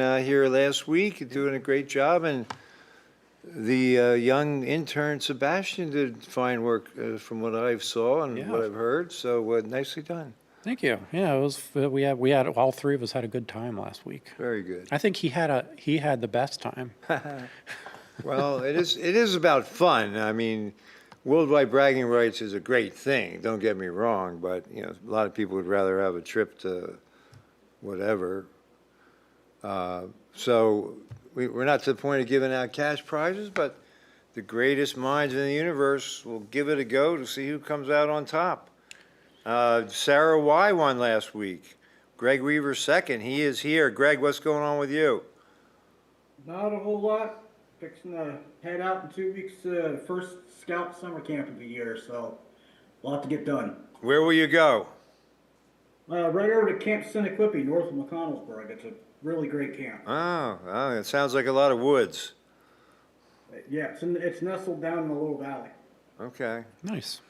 Here last week, doing a great job, and the young intern Sebastian did fine work from what I saw and what I've heard. So nicely done. Thank you. Yeah, it was. We had all three of us had a good time last week. Very good. I think he had the best time. Well, it is about fun. I mean, worldwide bragging rights is a great thing. Don't get me wrong, but a lot of people would rather have a trip to whatever. So we're not to the point of giving out cash prizes, but the greatest minds in the universe will give it a go to see who comes out on top. Sarah Y won last week. Greg Weaver second. He is here. Greg, what's going on with you? Not a whole lot. Fixing to head out in 2 weeks to first Scout summer camp of the year, so a lot to get done. Where will you go? Right over to Camp Senequippi, north of McConnellsburg. It's a really great camp. Oh, it sounds like a lot of woods. Yeah, it's nestled down in a little valley. Okay. Nice.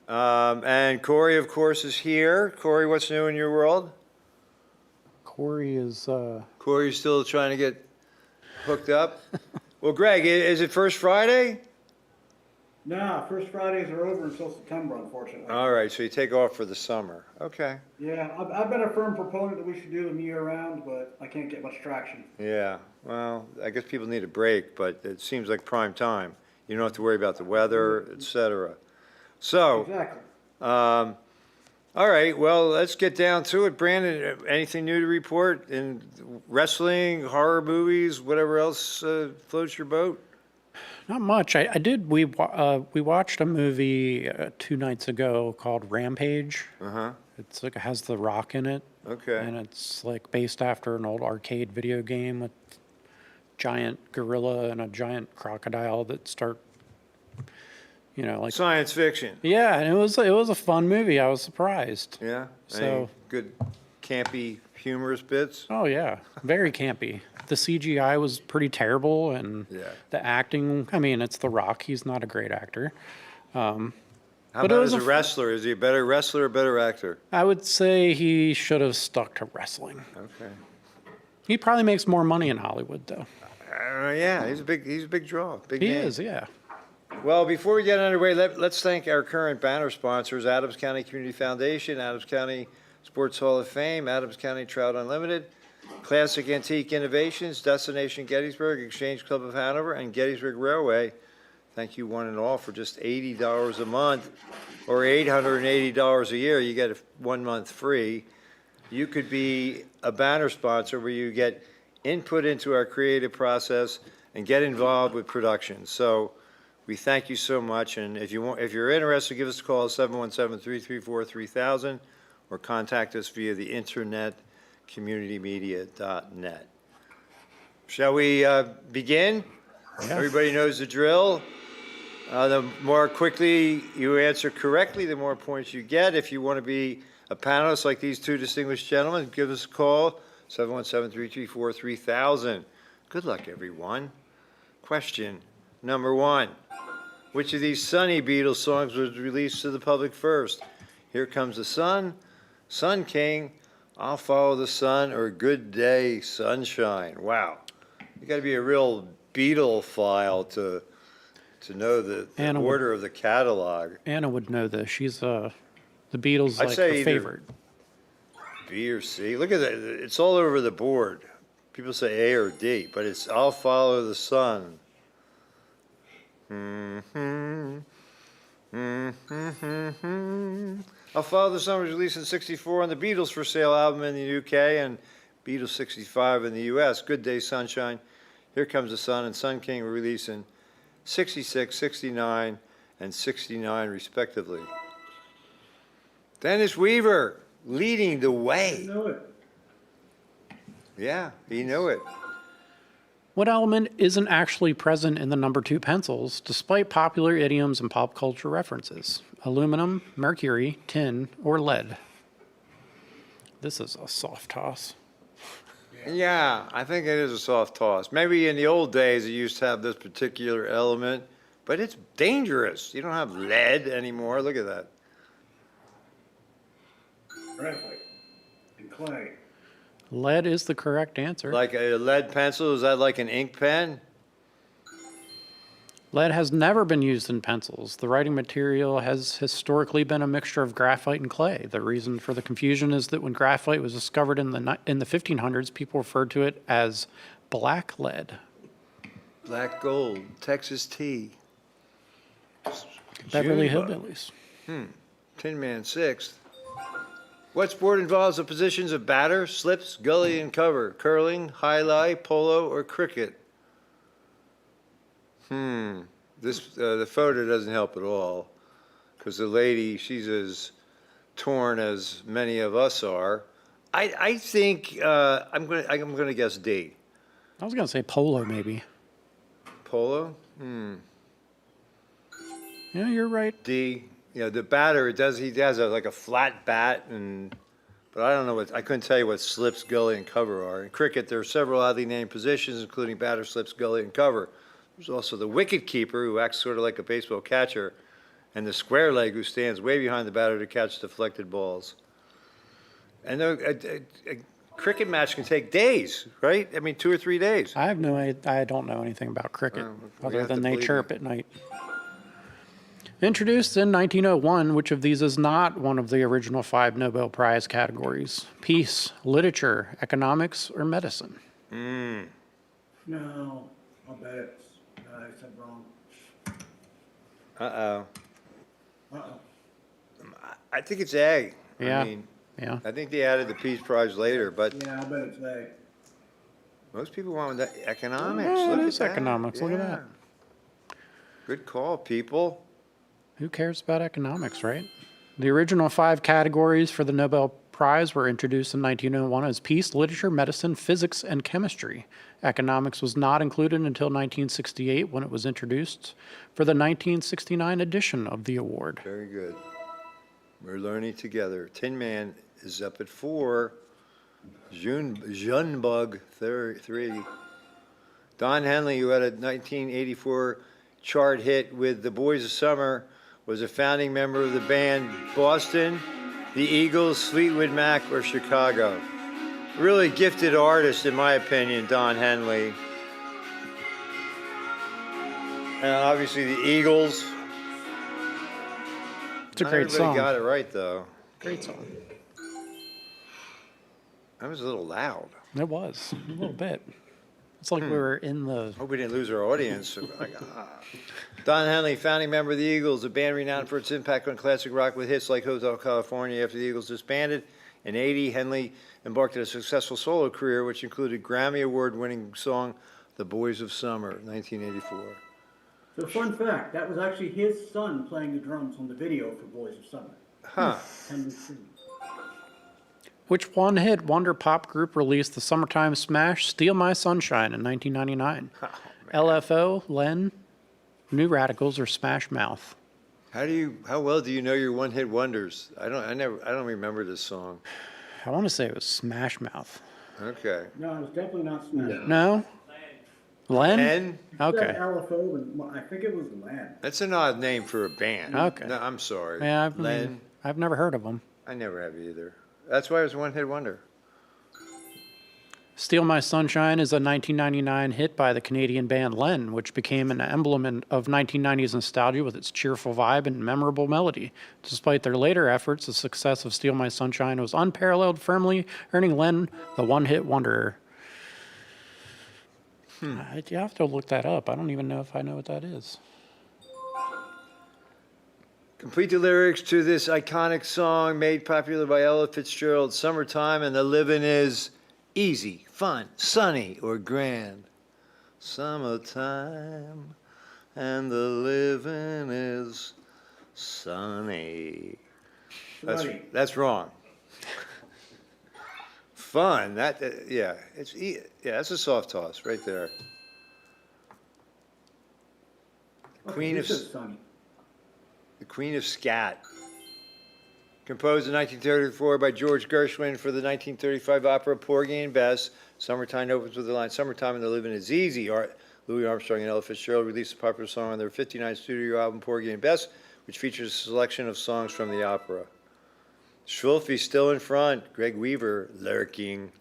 And Corey, of course, is here. Corey, what's new in your world? Corey's still trying to get hooked up? Well, Greg, is it First Friday? Nah, first Fridays are over until September, unfortunately. All right, so you take off for the summer. Okay. Yeah, I've been a firm proponent that we should do them year-round, but I can't get much traction. Yeah, well, I guess people need a break, but it seems like prime time. You don't have to worry about the weather, etc. So, Exactly. all right, well, let's get down to it. Brandon, anything new to report in wrestling, horror movies, whatever else floats your boat? not much. I did. We watched a movie 2 nights ago called Rampage. It's like it has The Rock in it. Okay. And it's like based after an old arcade video game with giant gorilla and a giant crocodile that start, like Science fiction. Yeah, and it was a fun movie. I was surprised. Yeah. So Any good campy, humorous bits? Oh yeah, very campy. The CGI was pretty terrible, and the acting. I mean, it's The Rock. He's not a great actor. How about as a wrestler? Is he a better wrestler or a better actor? I would say he should have stuck to wrestling. Okay. He probably makes more money in Hollywood, though. Yeah, he's a big draw. Big He name. is, yeah. Well, before we get underway, let's thank our current banner sponsors: Adams County Community Foundation, Adams County Sports Hall of Fame, Adams County Trout Unlimited, Classic Antique Innovations, Destination Gettysburg, Exchange Club of Hanover, and Gettysburg Railway. Thank you one and all for just $80 a month or $880 a year. You get 1 month free. You could be a banner sponsor where you get input into our creative process and get involved with production. So we thank you so much. And if you're interested, give us a call at 717-334-3000 or contact us via the internet, communitymedia.net. Shall we begin? Yeah. Everybody knows the drill. The more quickly you answer correctly, the more points you get. If you want to be a panelist like these two distinguished gentlemen, give us a call, 717-334-3000. Good luck, everyone. Question number 1. Which of these Sunny Beatles songs was released to the public first? Here Comes the Sun, Sun King, I'll Follow the Sun, or Good Day, Sunshine. Wow. You got to be a real Beatle-phile to know the order of the catalog. Anna would know this. She's the Beatles' I'd say her favorite. B or C. Look at that. It's all over the board. People say A or D, but it's I'll Follow the Sun. I'll Follow the Sun was released in '64 on the Beatles For Sale album in the UK and Beatles '65 in the US. Good Day, Sunshine, Here Comes the Sun, and Sun King were released in '66, '69, and '69 respectively. Dennis Weaver leading the way. I know it. Yeah, he knew it. What element isn't actually present in the number 2 pencils, despite popular idioms and pop culture references? Aluminum, mercury, tin, or lead? This is a soft toss. Yeah, I think it is a soft toss. Maybe in the old days it used to have this particular element, but it's dangerous. You don't have lead anymore. Look at that. Graphite and clay. Lead is the correct answer. Like a lead pencil, is that like an ink pen? Lead has never been used in pencils. The writing material has historically been a mixture of graphite and clay. The reason for the confusion is that when graphite was discovered in the 1500s, people referred to it as black lead. Black gold, Texas tea. Beverly Junebug. Hillbillies. Tin Man sixth. What sport involves the positions of batter, slips, gully, and cover? Curling, highlight, polo, or cricket? The photo doesn't help at all, because the lady, she's as torn as many of us are. I think I'm gonna guess D. I was going to say polo, maybe. Polo. Yeah, you're right. D. You know, the batter, he has like a flat bat, but I don't know I couldn't tell you what slips, gully, and cover are. In cricket, there are several oddly named positions, including batter, slips, gully, and cover. There's also the wicket keeper, who acts sort of like a baseball catcher, and the square leg, who stands way behind the batter to catch deflected balls. And a cricket match can take days, right? I mean, 2 or 3 days. I don't know anything about cricket, we other have than to they believe chirp you. at night. Introduced in 1901, which of these is not one of the original 5 Nobel Prize categories? Peace, literature, economics, or medicine? No, I'll bet it's, I said wrong. Uh-oh. Uh-oh. I think it's A. Yeah. I mean, Yeah. I think they added the Peace Prize later, but Yeah, I bet it's A. most people want that economics. Yeah, Look it at is that. economics. Look at that. Good call, people. Who cares about economics, right? The original 5 categories for the Nobel Prize were introduced in 1901 as peace, literature, medicine, physics, and chemistry. Economics was not included until 1968 when it was introduced for the 1969 edition of the award. Very good. We're learning together. Tin Man is up at 4. Junebug 3. Don Henley, who had a 1984 chart hit with The Boys of Summer, was a founding member of the band Boston, the Eagles, Fleetwood Mac, or Chicago. Really gifted artist, in my opinion, Don Henley. And obviously the Eagles. It's a Not great everybody song. got it right, though. Great song. That was a little loud. It was, a little bit. It's like we were in the... Hope we didn't lose our audience. Don Henley, founding member of the Eagles, a band renowned for its impact on classic rock with hits like Hotel California. After the Eagles disbanded in '80, Henley embarked on a successful solo career, which included Grammy Award-winning song "The Boys of Summer" 1984. So fun fact, that was actually his son playing the drums on the video for Boys of Summer. Huh. Henry Singh. Which one-hit wonder pop group released the summertime smash Steal My Sunshine in 1999? LFO, Len, New Radicals, or Smash Mouth? How well do you know your one-hit wonders? I don't remember this song. I want to say it was Smash Mouth. Okay. No, it was definitely not Smash. No? Len? Len? Okay. LFO, I think it was Len. That's an odd name for a band. Okay. No, I'm sorry. Yeah, Len? I've never heard of them. I never have either. That's why it was a one-hit wonder. Steal My Sunshine is a 1999 hit by the Canadian band Len, which became an emblem of 1990s nostalgia with its cheerful vibe and memorable melody. Despite their later efforts, the success of Steal My Sunshine was unparalleled, firmly earning Len the one-hit wonder. You have to look that up. I don't even know if I know what that is. Complete the lyrics to this iconic song made popular by Ella Fitzgerald, "Summertime and the living is easy, fun, sunny, or grand." Summertime and the living is sunny. Right. That's wrong. Fun, that's a soft toss right there. Queen of... This is Sunny. The Queen of Scat. Composed in 1934 by George Gershwin for the 1935 opera Porgy and Bess. Summertime opens with the line, "Summertime and the living is easy." Louis Armstrong and Ella Fitzgerald released a popular song on their '59 studio album Porgy and Bess, which features a selection of songs from the opera. Schwulfie still in front. Greg Weaver lurking.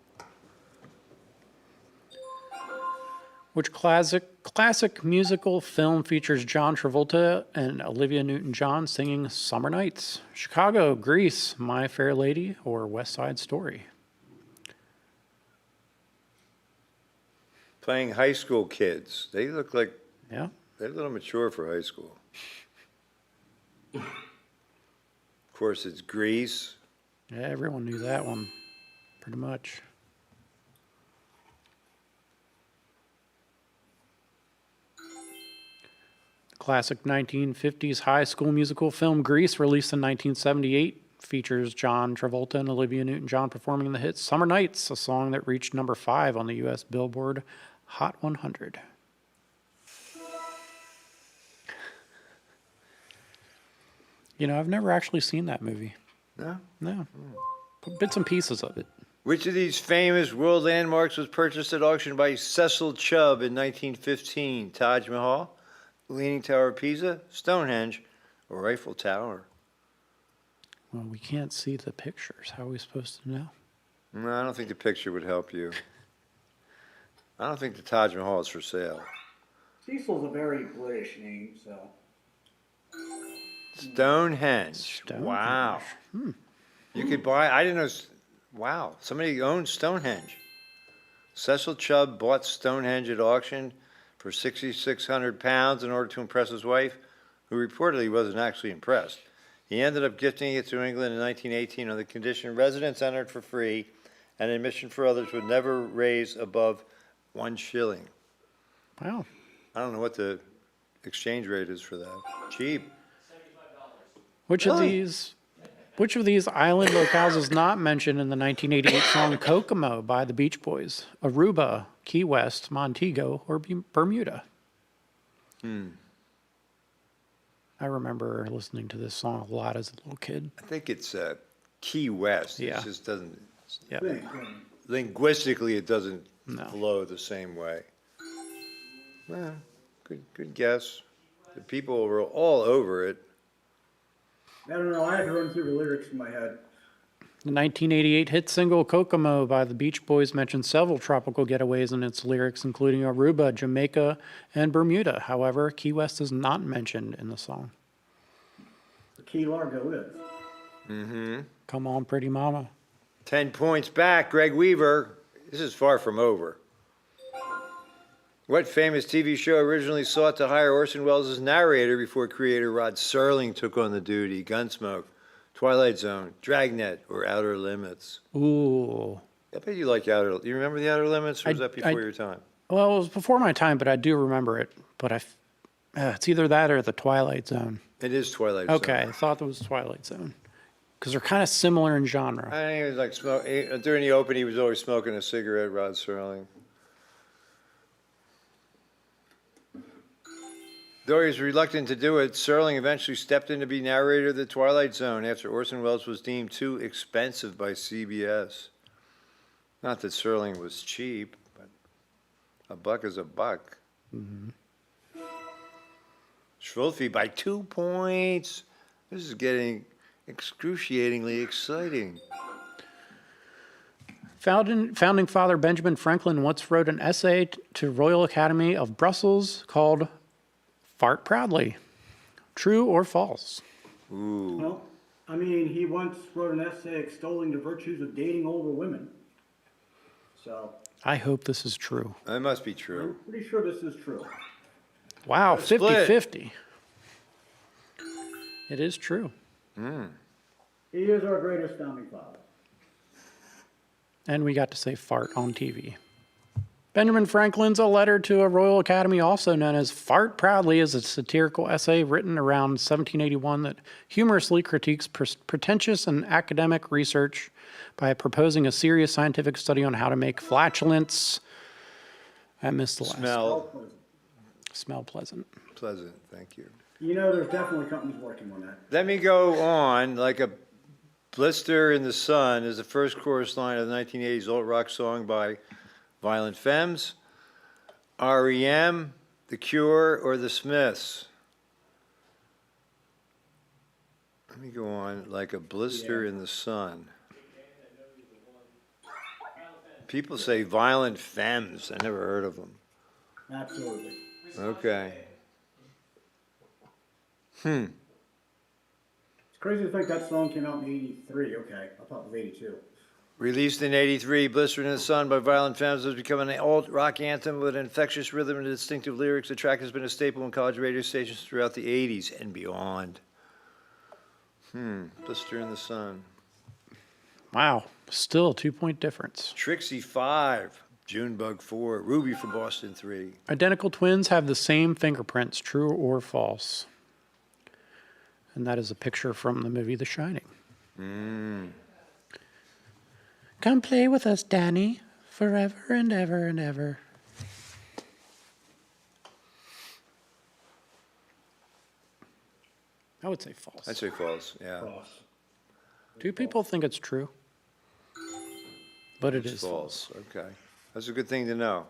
Which classic musical film features John Travolta and Olivia Newton-John singing Summer Nights? Chicago, Grease, My Fair Lady, or West Side Story? Playing high school kids. They look like Yeah. they're a little mature for high school. Of course, it's Grease. Yeah, everyone knew that one, pretty much. Classic 1950s high school musical film Grease, released in 1978, features John Travolta and Olivia Newton-John performing the hit Summer Nights, a song that reached number 5 on the U.S. Billboard Hot 100. You know, I've never actually seen that movie. No? No. Bits and pieces of it. Which of these famous world landmarks was purchased at auction by Cecil Chubb in 1915? Taj Mahal, Leaning Tower of Pisa, Stonehenge, or Eiffel Tower? Well, we can't see the pictures. How are we supposed to know? No, I don't think the picture would help you. I don't think the Taj Mahal is for sale. Cecil's a very British name, so. Stonehenge. Stonehenge. Wow. You could buy, I didn't know, wow, somebody owned Stonehenge. Cecil Chubb bought Stonehenge at auction for £6,600 in order to impress his wife, who reportedly wasn't actually impressed. He ended up gifting it to England in 1918 on the condition residents entered for free and admission for others would never raise above 1 shilling. Wow. I don't know what the exchange rate is for that. Cheap. Which Really? of these island locales is not mentioned in the 1988 song Kokomo by the Beach Boys? Aruba, Key West, Montego, or Bermuda? I remember listening to this song a lot as a little kid. I think it's Key West. Yeah. It just doesn't, Yeah. linguistically, it doesn't No. flow the same way. Well, good guess. The people were all over it. I don't know, I had to run through the lyrics in my head. The 1988 hit single Kokomo by the Beach Boys mentioned several tropical getaways in its lyrics, including Aruba, Jamaica, and Bermuda. However, Key West is not mentioned in the song. Key Largo is. Come on, pretty mama. 10 points back, Greg Weaver. This is far from over. What famous TV show originally sought to hire Orson Welles as narrator before creator Rod Serling took on the duty? Gunsmoke, Twilight Zone, Dragnet, or Outer Limits? Ooh. I bet you like Outer. You remember the Outer Limits, or was that before your time? Well, it was before my time, but I do remember it. But it's either that or the Twilight Zone. It is Twilight Zone. Okay, I thought it was Twilight Zone. Because they're kind of similar in genre. I think it was like during the open. He was always smoking a cigarette. Rod Serling. Though he was reluctant to do it, Serling eventually stepped in to be narrator of the Twilight Zone after Orson Welles was deemed too expensive by CBS. Not that Serling was cheap, but a buck is a buck. Schwolfe by 2 points. This is getting excruciatingly exciting. Founding Father Benjamin Franklin once wrote an essay to Royal Academy of Brussels called Fart Proudly. True or false? Ooh. Well, I mean, he once wrote an essay extolling the virtues of dating older women. So, I hope this is true. That must be true. I'm pretty sure this is true. Wow, Split. 50-50. It is true. He is our greatest founding father. And we got to say fart on TV. Benjamin Franklin's A Letter to a Royal Academy, also known as Fart Proudly, is a satirical essay written around 1781 that humorously critiques pretentious and academic research by proposing a serious scientific study on how to make flatulence, I missed the last, smell pleasant. Pleasant, thank you. You know, there's definitely companies working on that. Let me go on. Like a blister in the sun is the first chorus line of the 1980s alt rock song by Violent Femmes, REM, The Cure, or The Smiths? Let me go on. Like a blister in the sun. People say Violent Femmes. I never heard of them. Absolutely. Okay. It's crazy to think that song came out in '83. Okay, I thought it was '82. Released in '83, Blistered in the Sun by Violent Femmes has become an alt-rock anthem with an infectious rhythm and distinctive lyrics. The track has been a staple in college radio stations throughout the '80s and beyond. Blistered in the Sun. Wow. Still a 2-point difference. Trixie 5, Junebug 4, Ruby from Boston 3. Identical twins have the same fingerprints, true or false? And that is a picture from the movie The Shining. Come play with us, Danny, forever and ever and ever. I would say false. I'd say false, yeah. Cross. 2 people think it's true, but it It's is false. false, okay. That's a good thing to know.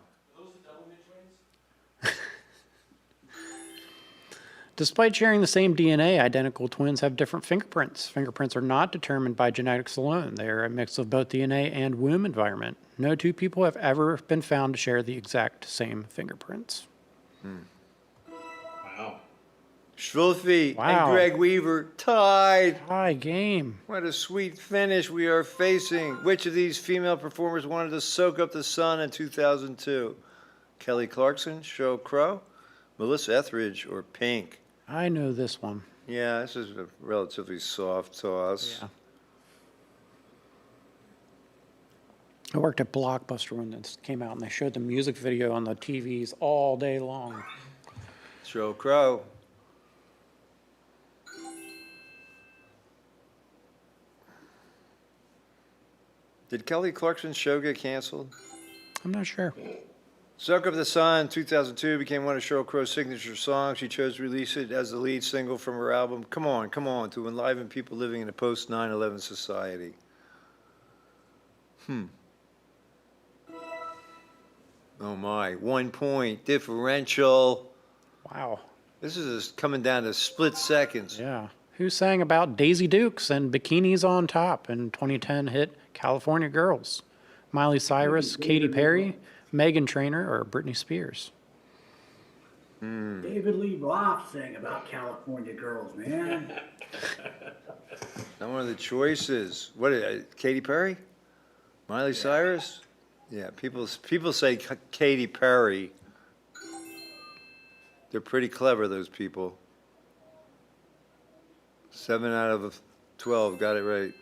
Despite sharing the same DNA, identical twins have different fingerprints. Fingerprints are not determined by genetics alone. They are a mix of both DNA and womb environment. No 2 people have ever been found to share the exact same fingerprints. Wow. Schwilfe Wow. and Greg Weaver tied. High game. What a sweet finish we are facing. Which of these female performers wanted to soak up the sun in 2002? Kelly Clarkson, Sheryl Crow, Melissa Etheridge, or Pink? I know this one. Yeah, this is a relatively soft toss. Yeah. I worked at Blockbuster when this came out, and they showed the music video on the TVs all day long. Sheryl Crow. Did Kelly Clarkson's show get canceled? I'm not sure. Soak Up the Sun, 2002, became one of Sheryl Crow's signature songs. She chose to release it as the lead single from her album, Come On, to enliven people living in a post-9/11 society. Oh my, 1 point differential. Wow. This is coming down to split seconds. Yeah. Who sang about Daisy Dukes and Bikinis on Top in 2010 hit California Girls? Miley Cyrus, Katy Perry, Meghan Trainor, or Britney Spears? David Lee Roth sang about California Girls, man. Not one of the choices. What, Katy Perry? Miley Cyrus? Yeah, people say Katy Perry. They're pretty clever, those people. 7 out of 12 got it right.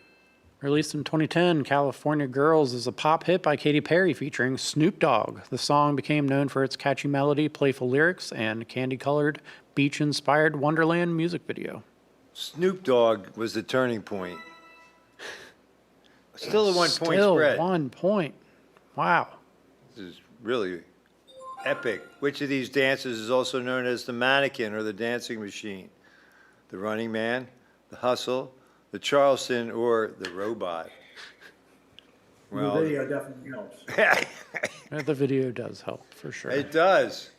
Released in 2010, California Girls is a pop hit by Katy Perry featuring Snoop Dogg. The song became known for its catchy melody, playful lyrics, and candy-colored, beach-inspired Wonderland music video. Snoop Dogg was the turning point. Still a 1 point Still spread. 1 point. Wow. This is really epic. Which of these dances is also known as the mannequin or the dancing machine? The running man, the hustle, the Charleston, or the robot? The video definitely helps. The video does help, for sure. It does.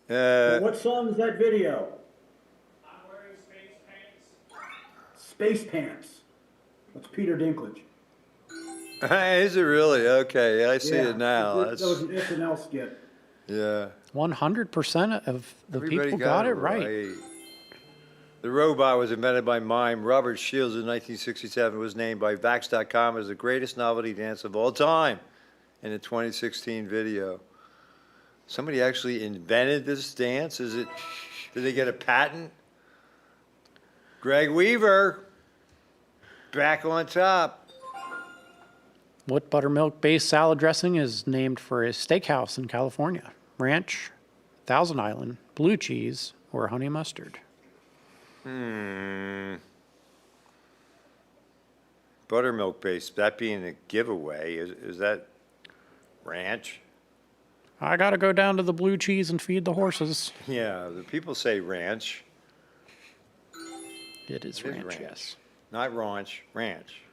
What song is that video? I'm wearing space pants. Space Pants. That's Peter Dinklage. Is it really? Okay, I see it now. That was an SNL skit. Yeah. 100% of the Everybody people got it right. The robot was invented by mime Robert Shields in 1967. Was named by Vax.com as the greatest novelty dance of all time in a 2016 video. Somebody actually invented this dance? Did they get a patent? Greg Weaver, back on top. What buttermilk-based salad dressing is named for a steakhouse in California? Ranch, Thousand Island, blue cheese, or honey mustard? Buttermilk based, that being a giveaway, is that ranch? I gotta go down to the blue cheese and feed the horses. Yeah, the people say ranch. It is It is ranch, ranch. yes. Not ranch, ranch.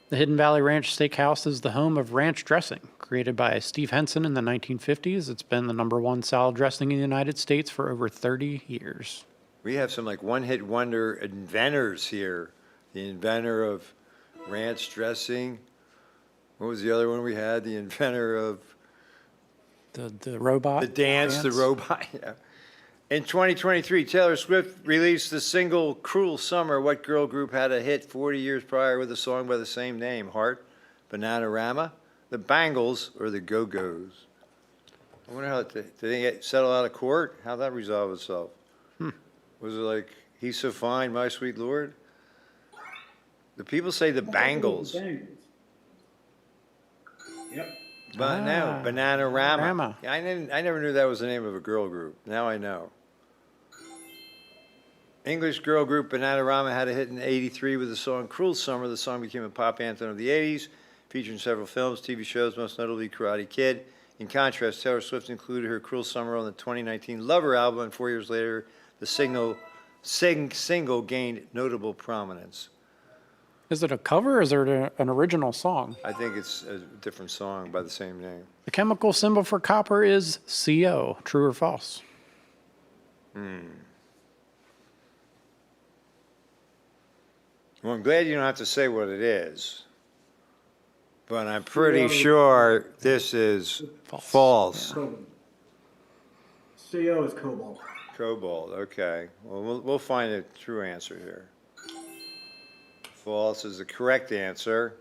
The Hidden Valley Ranch Steakhouse is the home of ranch dressing. Created by Steve Henson in the 1950s, it's been the #1 salad dressing in the United States for over 30 years. We have some like one-hit wonder inventors here. The inventor of ranch dressing, What was the other one we had? The inventor of The robot. the dance, the robot. Yeah. In 2023, Taylor Swift released the single "Cruel Summer." What girl group had a hit 40 years prior with a song by the same name? Heart, Bananarama, the Bangles, or the Go-Go's? I wonder how did they get settle out of court? How'd that resolve itself? Was it like "He's So Fine, My Sweet Lord"? The people say the Bangles. Yep. But no, Bananarama. Bananarama. I never knew that was the name of a girl group. Now I know. English girl group Bananarama had a hit in '83 with the song "Cruel Summer." The song became a pop anthem of the '80s, featured in several films, TV shows, most notably Karate Kid. In contrast, Taylor Swift included her "Cruel Summer" on the 2019 Lover album, and 4 years later, the single gained notable prominence. Is it a cover or is it an original song? I think it's a different song by the same name. The chemical symbol for copper is CO. True or false? Well, I'm glad you don't have to say what it is, but I'm pretty sure this is false. Cobalt. CO is cobalt. Cobalt, okay. Well, we'll find a true answer here. False is the correct answer.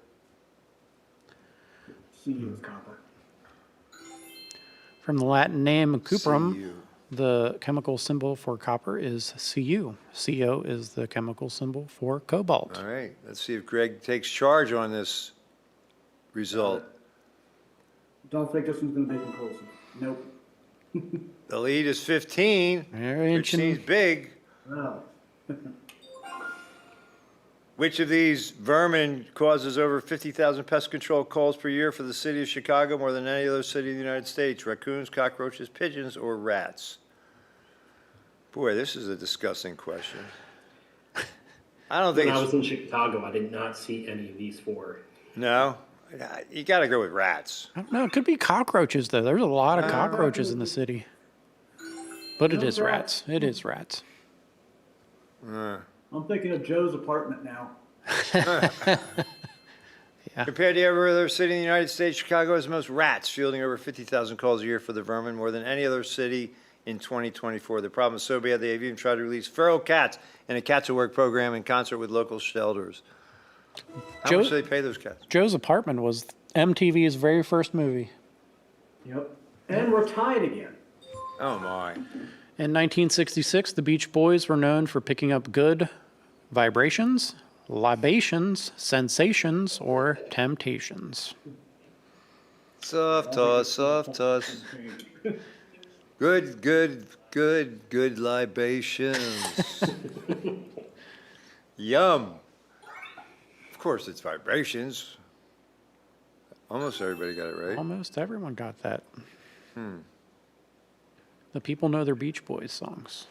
CU is copper. From the Latin name cuprum, CU. the chemical symbol for copper is Cu. CO is the chemical symbol for cobalt. All right, let's see if Greg takes charge on this result. Don't think this one's gonna be conclusive. Nope. The lead is 15, They're which seems inching. big. Oh. Which of these vermin causes over 50,000 pest control calls per year for the city of Chicago, more than any other city in the United States? Raccoons, cockroaches, pigeons, or rats? Boy, this is a disgusting question. I don't think When I was it's, in Chicago, I did not see any of these four. no, you got to go with rats. I don't know. It could be cockroaches, though. There's a lot of cockroaches in the city. But it is rats. It is rats. I'm thinking of Joe's apartment now. Compared to every other city in the United States, Chicago has the most rats, fielding over 50,000 calls a year for the vermin, more than any other city in 2024. The problem is so bad they have even tried to release feral cats in a Cats at Work program in concert with local shelters. How Joe- much do they pay those cats? Joe's Apartment was MTV's very first movie. Yep. And we're tied again. Oh, my. In 1966, the Beach Boys were known for picking up good vibrations, libations, sensations, or temptations. Soft toss, soft toss. Good libations. Yum. Of course, it's vibrations. Almost everybody got it right. Almost everyone got that. The people know their Beach Boys songs.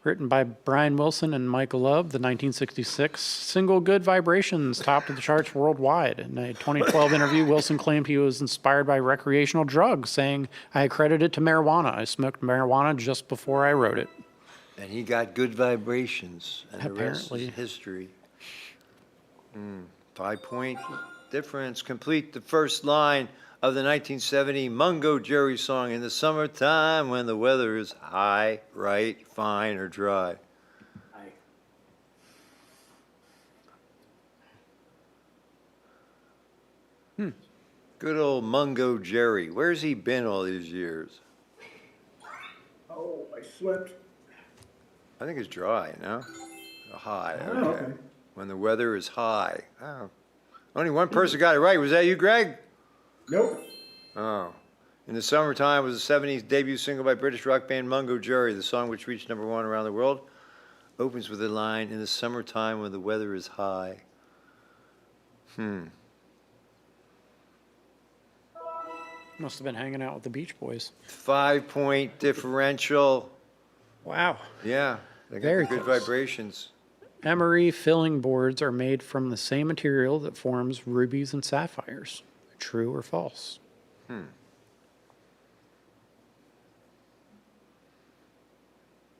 Written by Brian Wilson and Michael Love, the 1966 single Good Vibrations topped the charts worldwide. In a 2012 interview, Wilson claimed he was inspired by recreational drugs, saying, "I accredit it to marijuana. I smoked marijuana just before I wrote it." And he got good vibrations, and the rest Apparently. is history. 5-point difference. Complete the first line of the 1970 Mungo Jerry song, "In the summertime when the weather is high, right, fine, or dry." Aye. Good old Mungo Jerry. Where's he been all these years? Oh, I slipped. I think it's dry, no? High, Oh, okay. okay. When the weather is high. Oh. Only one person got it right. Was that you, Greg? Nope. Oh. In the Summertime was a 70s debut single by British rock band Mungo Jerry. The song, which reached #1 around the world, opens with the line, "In the summertime when the weather is high." Must have been hanging out with the Beach Boys. 5-point differential. Wow. Yeah, they got Very the good close. vibrations. Emery filling boards are made from the same material that forms rubies and sapphires. True or false?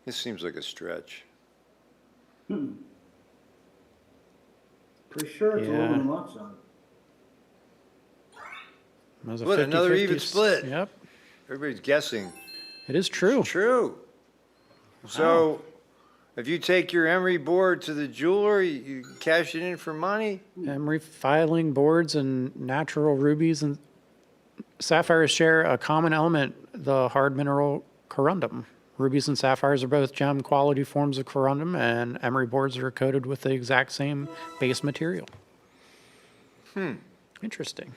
This seems like a stretch. Pretty sure it's Yeah. aluminum oxide. It was a What, another 50-50 even split? Yep, Everybody's guessing. it is true. True. So, if you take your emery board to the jeweler, you cash it in for money? Emery filing boards and natural rubies and sapphires share a common element, the hard mineral corundum. Rubies and sapphires are both gem quality forms of corundum, and emery boards are coated with the exact same base material. Interesting.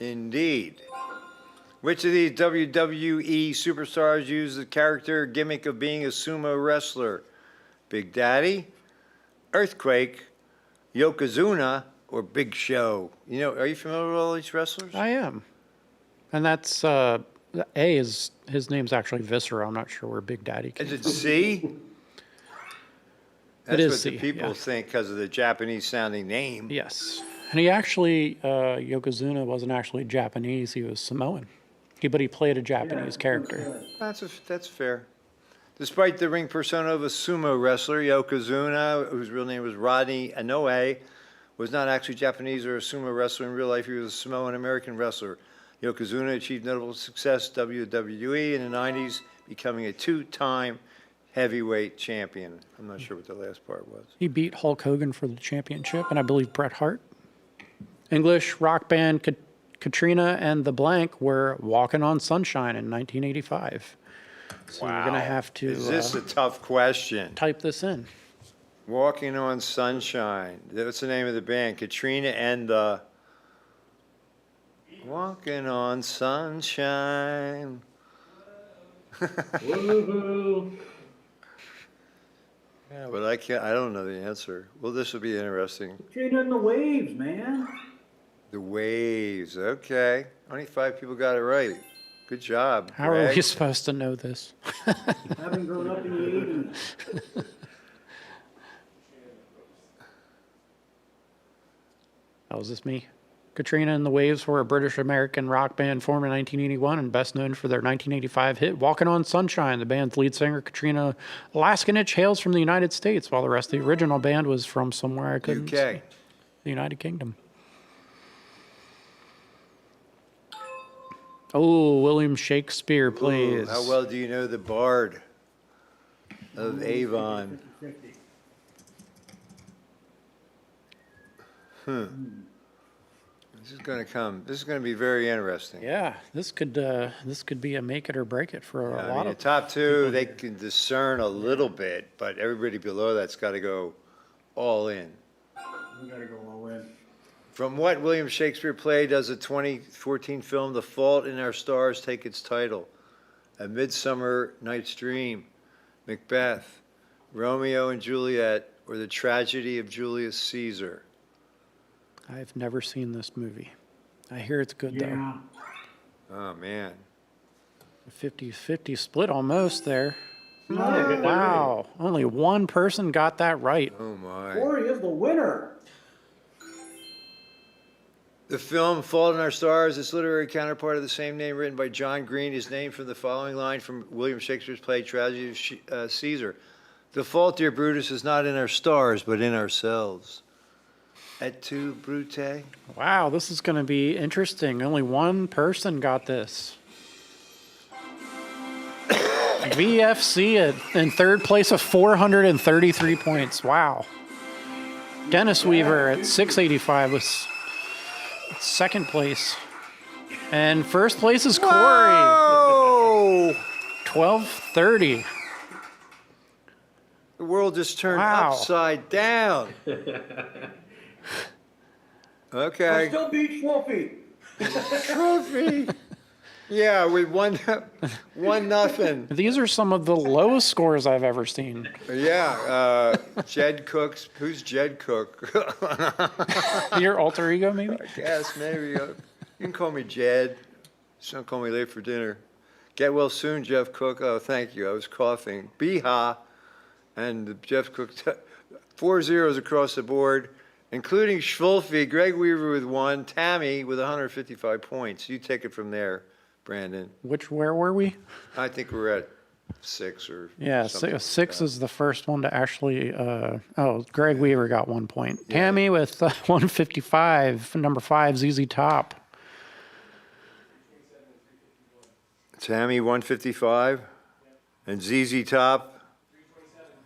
Indeed. Which of these WWE superstars used the character gimmick of being a sumo wrestler? Big Daddy, Earthquake, Yokozuna, or Big Show? You know, are you familiar with all these wrestlers? I am. And that's, A is, his name's actually Viscera. I'm not sure where Big Daddy came Is it from. C? That's is what C, the people yeah. think because of the Japanese sounding name. Yes. And he actually, Yokozuna wasn't actually Japanese, he was Samoan. But he played a Japanese character. That's fair. Despite the ring persona of a sumo wrestler, Yokozuna, whose real name was Rodney Inoue, was not actually Japanese or a sumo wrestler in real life. He was a Samoan American wrestler. Yokozuna achieved notable success WWE in the 90s, becoming a two-time heavyweight champion. I'm not sure what the last part was. He beat Hulk Hogan for the championship, and I believe Bret Hart. English rock band Katrina and the Blank were Walking on Sunshine in 1985. So you're going to have to Is this a tough question? type this in. Walking on Sunshine. What's the name of the band? Katrina and the... Walking on Sunshine. Woohoo! Yeah, but I don't know the answer. Well, this will be interesting. Katrina and the Waves, man. The Waves, okay. Only 5 people got it right. Good job, How are Greg. we supposed to know this? Having grown up in the 80s. Oh, is this me? Katrina and the Waves were a British-American rock band formed in 1981 and best known for their 1985 hit Walking on Sunshine. The band's lead singer, Katrina Laskinich, hails from the United States, while the rest of the original band was from somewhere I couldn't UK. say. The United Kingdom. Oh, William Shakespeare plays. Ooh, how well do you know the Bard of Avon? 50-50. This is going to be very interesting. Yeah, this could be a make it or break it for a I lot mean, the of. top 2, they can discern a little bit, but everybody below that's got to go all in. We gotta go all in. From what William Shakespeare play does the 2014 film The Fault in Our Stars take its title? A Midsummer Night's Dream, Macbeth, Romeo and Juliet, or The Tragedy of Julius Caesar? I've never seen this movie. I hear it's good though. Yeah. Oh, man. 50-50 split almost there. No, Wow, only one person got that right. Oh, my. Corey is the winner. The film Fault in Our Stars, its literary counterpart of the same name, written by John Green, is named from the following line from William Shakespeare's play Tragedy of Caesar. The fault, dear Brutus, is not in our stars, but in ourselves. Et tu, Brute? Wow, this is going to be interesting. Only one person got this. VFC in third place of 433 points. Wow. Dennis Weaver at 685 was second place. And first place is Corey, Whoa! 1230. The world just turned Wow. upside down. I Okay. still beat Schwolfie. Trophy. Yeah, we won 1-0. These are some of the lowest scores I've ever seen. Yeah, Jed Cook's. Who's Jed Cook? Your alter ego, maybe? Yes, maybe. You can call me Jed. Just don't call me late for dinner. Get well soon, Jeff Cook. Oh, thank you. I was coughing. Beha. And Jeff Cook, 4 zeros across the board, including Schwolfie, Greg Weaver with 1, Tammy with 155 points. You take it from there, Brandon. Where were we? I think we're at 6 or Yeah, something like six that. is the first one to actually, Greg Weaver got 1 point. Tammy with 155, number 5, ZZ Top. Tammy, 155. And ZZ Top,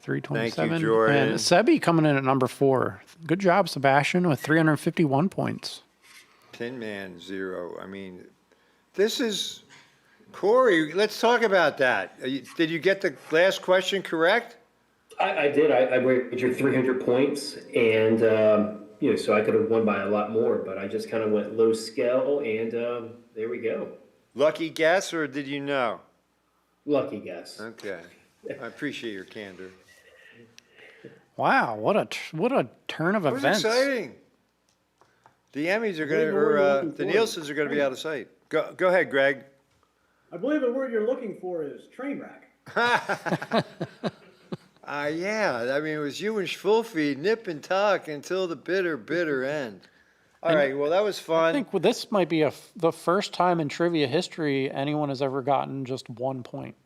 327. Jordan. And Sebi coming in at number 4. Good job, Sebastian, with 351 points. Tin Man, 0. I mean, this is, Corey, let's talk about that. Did you get the last question correct? I did. I wagered 300 points, and so I could have won by a lot more, but I just kind of went low scale, and there we go. Lucky guess, or did you know? Lucky guess. Okay. I appreciate your candor. Wow, what a turn of It was events. exciting. The Emmys are going Big word to, looking the forward. Nielsen's are going to be out of sight. Go ahead, Greg. I believe the word you're looking for is train wreck. Yeah, I mean, it was you and Schwulfie, nip and tuck until the bitter end. All right, well, that was I fun. think this might be the first time in trivia history anyone has ever gotten just 1 point.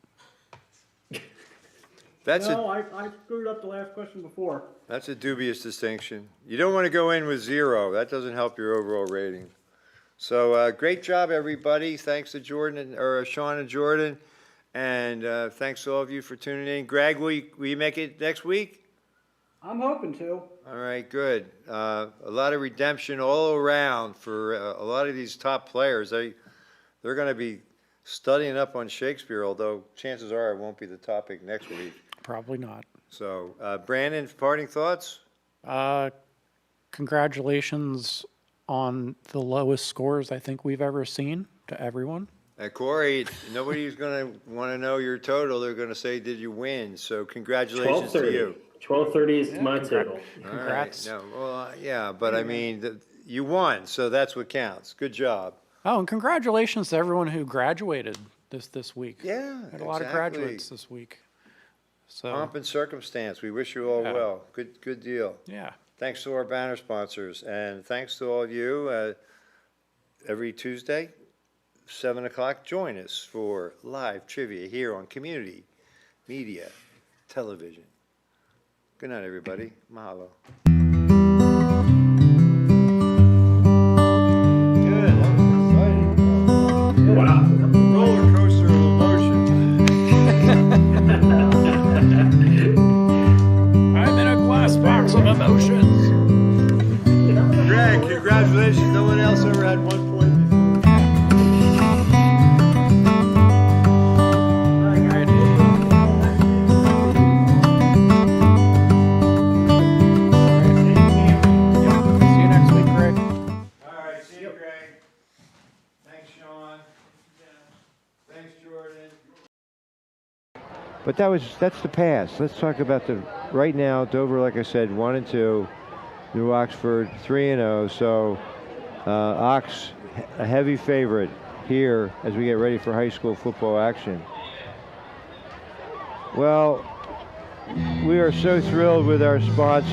That's No, I screwed up the last question before. That's a dubious distinction. You don't want to go in with 0. That doesn't help your overall rating. So great job, everybody. Thanks to Sean and Jordan. And thanks to all of you for tuning in. Greg, will you make it next week? I'm hoping to. All right, good. A lot of redemption all around for a lot of these top players. They're going to be studying up on Shakespeare, although chances are it won't be the topic next week. Probably not. So, Brandon, parting thoughts? Congratulations on the lowest scores I think we've ever seen to everyone. Corey, nobody's going to want to know your total. They're going to say, did you win? So congratulations to you. 1230 is my total. Congrats. All right. No, well, yeah, but I mean, you won, so that's what counts. Good job. Oh, and congratulations to everyone who graduated this week. Yeah, Had a lot of exactly. graduates this week. So, Pomp and circumstance. We wish you all Yeah. well. Good deal. yeah. Thanks to our banner sponsors, and thanks to all of you. Every Tuesday, 7 o'clock, join us for live trivia here on Community Media Television. Good night, everybody. Mahalo. Good. That was exciting. Wow. Roller coaster of emotion. I'm in a glass box of emotions. Greg, congratulations. No one else ever had 1 point before. See you next week, Greg. All right, see you, Greg. Thanks, Sean. Thanks, Jordan. But that's the past. Let's talk about right now. Dover, like I said, 1-2. New Oxford 3-0. So Ox a heavy favorite here as we get ready for high school football action. Well, we are so thrilled with our sponsor.